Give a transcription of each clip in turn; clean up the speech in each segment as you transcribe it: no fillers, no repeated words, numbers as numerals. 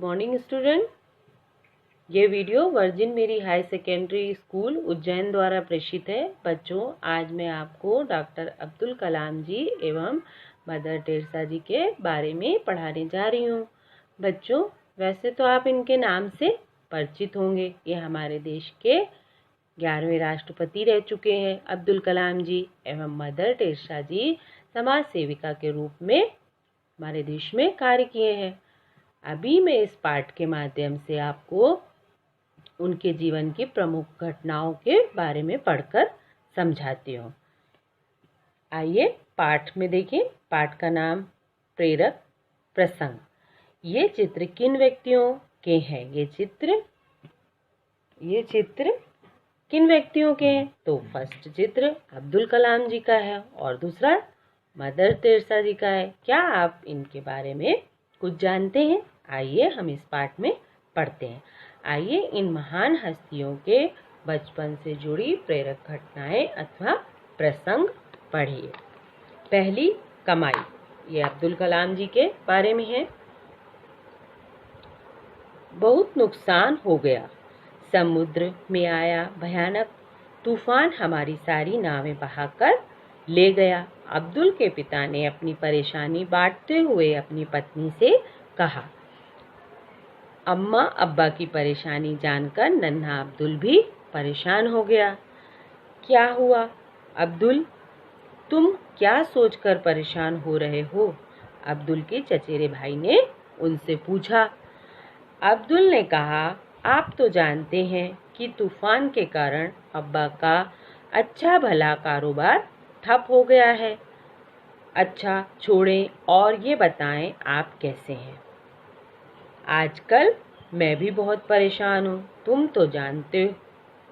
Morning student. ये video virgin मेरी high secondary school Ujjain द्वारा प्रेषित है। बच्चों, आज मैं आपको डॉक्टर अब्दुल कलाम जी एवं मदर टेरेसा जी के बारे में पढ़ाने जा रही हूँ। बच्चों, वैसे तो आप इनके नाम से परिचित होंगे। ये हमारे देश के 11वें राष्ट्रपति रह चुके हैं। अब्दुल कलाम जी एवं मदर टेरेसा जी समाज सेविका के रूप में हमारे देश में कार्य किए हैं। अभी मैं इस पाठ के माध्यम से आपको उनके जीवन की प्रमुख घटनाओं के बारे में पढ़कर समझाती हूँ। आइए पाठ में देखें। पाठ का नाम प्रेरक प्रसंग। ये चित्र किन व्यक्तियों के हैं? ये चित्र किन व्यक्तियों के हैं? तो फर्स्ट चित्र अब्दुल कलाम जी का है और दूसरा मदर टेरेसा जी का है। क्या आप इनके बारे में कुछ जानते हैं? आइए हम इस पाठ में पढ़ते हैं। आइए इन महान हस्तियों के बचपन से जुड़ी प्रेरक घटनाएं अथवा प्रसंग पढ़िए। पहली, कमाई। ये अब्दुल कलाम जी के बारे में है। बहुत नुकसान हो गया। समुद्र में आया भयानक तूफान हमारी सारी नावें बहाकर ले गया। अब्दुल के पिता ने अपनी परेशानी बांटते हुए अपनी पत्नी से कहा। अम्मा अब्बा की परेशानी जानकर नन्हा अब्दुल भी परेशान हो गया। क्या हुआ अब्दुल, तुम क्या सोचकर परेशान हो रहे हो? अब्दुल के चचेरे भाई ने उनसे पूछा। अब्दुल ने कहा, आप तो जानते हैं कि तूफान के कारण अब्बा का अच्छा भला कारोबार ठप हो गया है। अच्छा छोड़ें और ये बताएं आप कैसे हैं? आजकल मैं भी बहुत परेशान हूँ। तुम तो जानते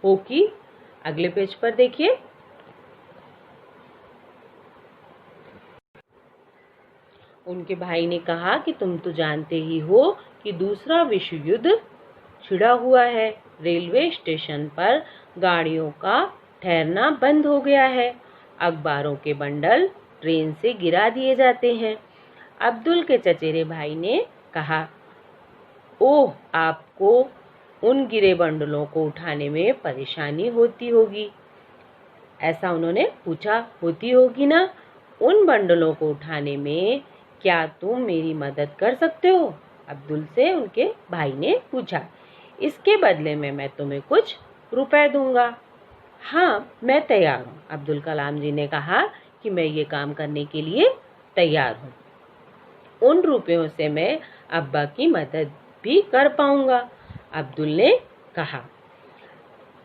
हो कि अगले पेज पर देखिए। उनके भाई ने कहा कि तुम तो जानते ही हो कि दूसरा विश्व युद्ध छिड़ा हुआ है। रेलवे स्टेशन पर गाड़ियों का ठहरना बंद हो गया है। अखबारों के बंडल ट्रेन से गिरा दिए जाते हैं। अब्दुल के चचेरे भाई ने कहा, ओह, आपको उन गिरे बंडलों को उठाने में परेशानी होती होगी। ऐसा उन्होंने पूछा। होती होगी ना। उन बंडलों को उठाने में क्या तुम मेरी मदद कर सकते हो? अब्दुल से उनके भाई ने पूछा। इसके बदले में मैं तुम्हें कुछ रुपए दूंगा। हाँ, मैं तैयार हूँ। अब्दुल कलाम जी ने कहा कि मैं ये काम करने के लिए तैयार हूँ। उन रुपयों से मैं अब्बा की मदद भी कर पाऊंगा। अब्दुल ने कहा।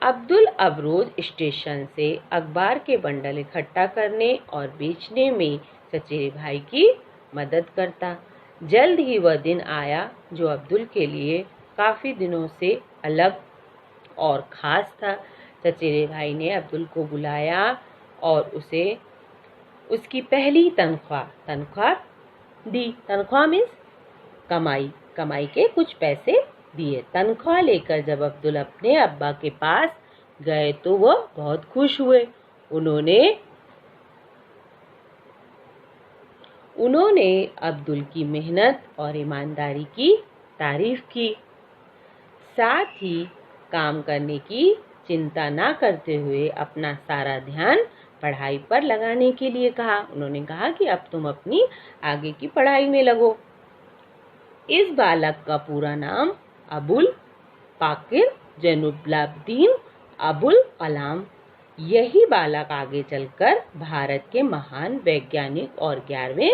अब्दुल अब रोज स्टेशन से अखबार के बंडल इकट्ठा करने और बेचने में चचेरे भाई की मदद करता। जल्द ही वह दिन आया जो अब्दुल के लिए काफी दिनों से अलग और खास था। चचेरे भाई ने अब्दुल को बुलाया और उसे उसकी पहली तनख्वाह दी। तनख्वाह मीन्स कमाई के कुछ पैसे दिए। तनख्वाह लेकर जब अब्दुल अपने अब्बा के पास गए तो वह बहुत खुश हुए। उन्होंने अब्दुल की मेहनत और ईमानदारी की तारीफ की। साथ ही काम करने की चिंता ना करते हुए अपना सारा ध्यान पढ़ाई पर लगाने के लिए कहा। उन्होंने कहा कि अब तुम अपनी आगे की पढ़ाई में लगो। इस बालक का पूरा नाम अबुल पाकिर जैनुलाब्दीन अबुल कलाम। यही बालक आगे चलकर भारत के महान वैज्ञानिक और 11वें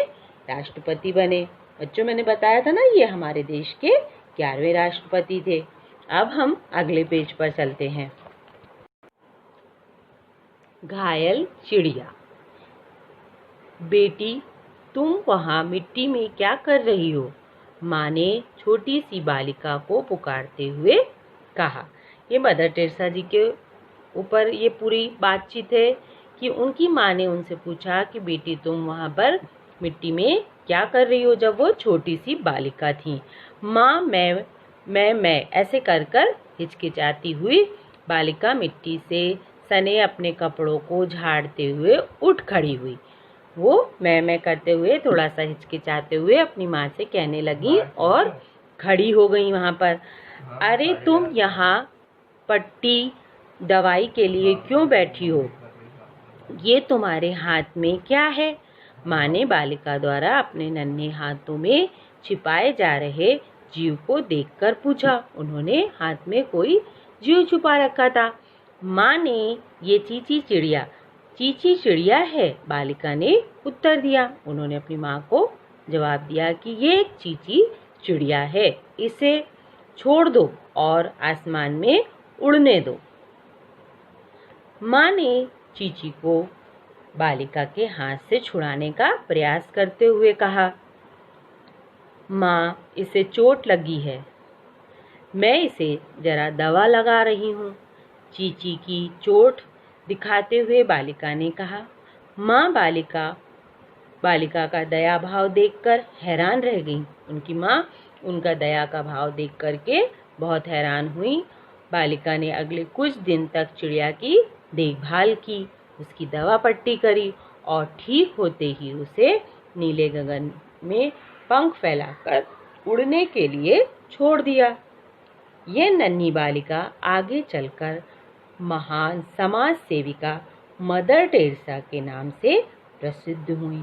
राष्ट्रपति बने। बच्चों, मैंने बताया था ना, ये हमारे देश के 11वें राष्ट्रपति थे। अब हम अगले पेज पर चलते हैं। घायल चिड़िया। बेटी, तुम वहाँ मिट्टी में क्या कर रही हो? माँ ने छोटी सी बालिका को पुकारते हुए कहा। ये मदर टेरेसा जी के ऊपर ये पूरी बातचीत है कि उनकी माँ ने उनसे पूछा कि बेटी तुम वहाँ पर मिट्टी में क्या कर रही हो, जब वो छोटी सी बालिका थी। माँ मैं ऐसे कर हिचकिचाती हुई बालिका मिट्टी से सने अपने कपड़ों को झाड़ते हुए उठ खड़ी हुई। वो मैं करते हुए थोड़ा सा हिचकिचाते हुए अपनी माँ से कहने लगी और खड़ी हो गई वहाँ पर। अरे तुम यहाँ पट्टी दवाई के लिए क्यों बैठी हो? ये तुम्हारे हाथ में क्या है? माँ ने बालिका द्वारा अपने नन्हे हाथों में छिपाए जा रहे जीव को देखकर पूछा। उन्होंने हाथ में कोई जीव छुपा रखा था। माँ ने ये चींची चिड़िया है, बालिका ने उत्तर दिया। उन्होंने अपनी माँ को जवाब दिया कि ये एक चींची चिड़िया है, इसे छोड़ दो और आसमान में उड़ने दो। माँ ने चींची को बालिका के हाथ से छुड़ाने का प्रयास करते हुए कहा, माँ, इसे चोट लगी है, मैं इसे जरा दवा लगा रही हूँ। चींची की चोट दिखाते हुए बालिका ने कहा। माँ बालिका का दया भाव देखकर हैरान रह गई। उनकी माँ उनका दया का भाव देख करके बहुत हैरान हुई। बालिका ने अगले कुछ दिन तक चिड़िया की देखभाल की, उसकी दवा पट्टी करी और ठीक होते ही उसे नीले गगन में पंख फैलाकर उड़ने के लिए छोड़ दिया। ये नन्ही बालिका आगे चलकर महान समाज सेविका मदर टेरेसा के नाम से प्रसिद्ध हुई।